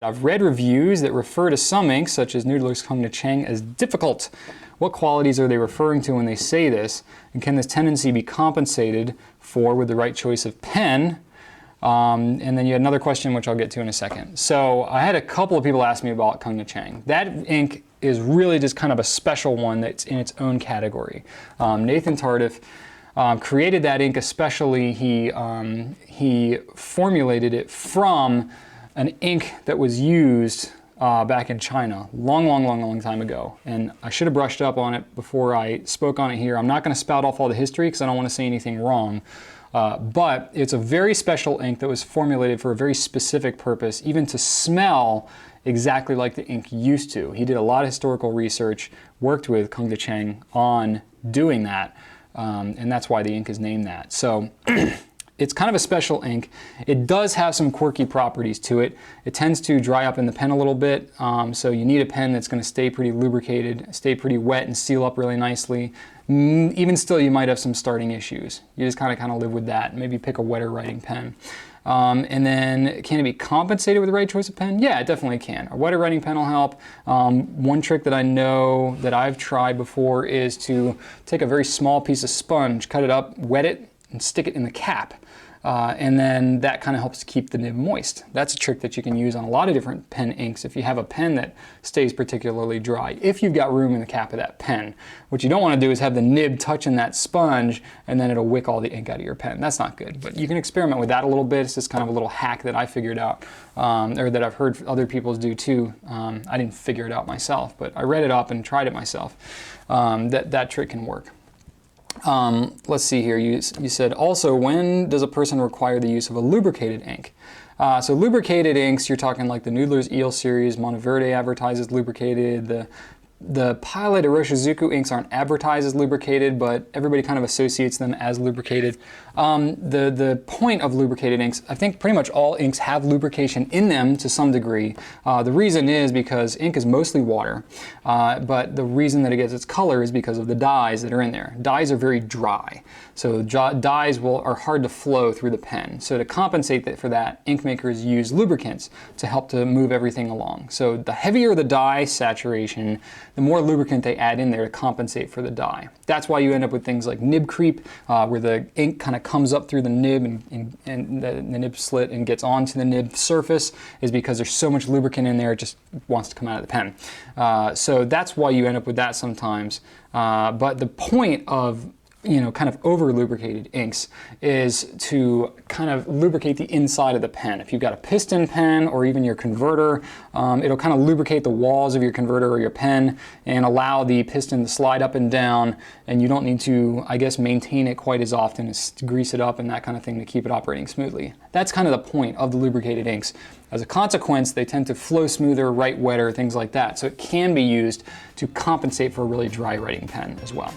I've read reviews that refer to some inks, such as Noodler's Te-Cheng, as difficult. What qualities are they referring to when they say this? And can this tendency be compensated for with the right choice of pen? And then you had another question, which I'll get to in a second. So I had a couple of people ask me about Te-Cheng. That ink is really just kind of a special one that's in its own category. Nathan Tardif created that ink especially. He formulated it from an ink that was used back in China long time ago. And I should have brushed up on it before I spoke on it here. I'm not going to spout off all the history because I don't want to say anything wrong. But it's a very special ink that was formulated for a very specific purpose, even to smell exactly like the ink used to. He did a lot of historical research, worked with Te-Cheng on doing that, and that's why the ink is named that. So it's kind of a special ink. It does have some quirky properties to it. It tends to dry up in the pen a little bit, so you need a pen that's going to stay pretty lubricated, stay pretty wet, and seal up really nicely. Even still, you might have some starting issues. You just kind of live with that. Maybe pick a wetter writing pen. And then, can it be compensated with the right choice of pen? Yeah, it definitely can. A wetter writing pen will help. One trick that I know that I've tried before is to take a very small piece of sponge, cut it up, wet it, and stick it in the cap. And then that kind of helps keep the nib moist. That's a trick that you can use on a lot of different pen inks if you have a pen that stays particularly dry, if you've got room in the cap of that pen. What you don't want to do is have the nib touching that sponge and then it'll wick all the ink out of your pen. That's not good, but you can experiment with that a little bit. It's just kind of a little hack that I figured out, or that I've heard other people do too. I didn't figure it out myself, but I read it up and tried it myself. That trick can work. Let's see here, you said also, when does a person require the use of a lubricated ink? So lubricated inks, you're talking like the Noodler's Eel series. Monteverde advertises lubricated. The Pilot Iroshizuku inks aren't advertised as lubricated, but everybody kind of associates them as lubricated. The point of lubricated inks, I think pretty much all inks have lubrication in them to some degree. The reason is because ink is mostly water, but the reason that it gets its color is because of the dyes that are in there. Dyes are very dry, so dyes are hard to flow through the pen. So to compensate for that, ink makers use lubricants to help to move everything along. So the heavier the dye saturation, the more lubricant they add in there to compensate for the dye. That's why you end up with things like nib creep, where the ink kind of comes up through the nib and the nib slit and gets onto the nib surface, is because there's so much lubricant in there, it just wants to come out of the pen. So that's why you end up with that sometimes. But the point of kind of over lubricated inks is to kind of lubricate the inside of the pen. If you've got a piston pen or even your converter, it'll kind of lubricate the walls of your converter or your pen and allow the piston to slide up and down, and you don't need to, I guess, maintain it quite as often as to grease it up and that kind of thing to keep it operating smoothly. That's kind of the point of the lubricated inks. As a consequence, they tend to flow smoother, write wetter, things like that. So it can be used to compensate for a really dry writing pen as well.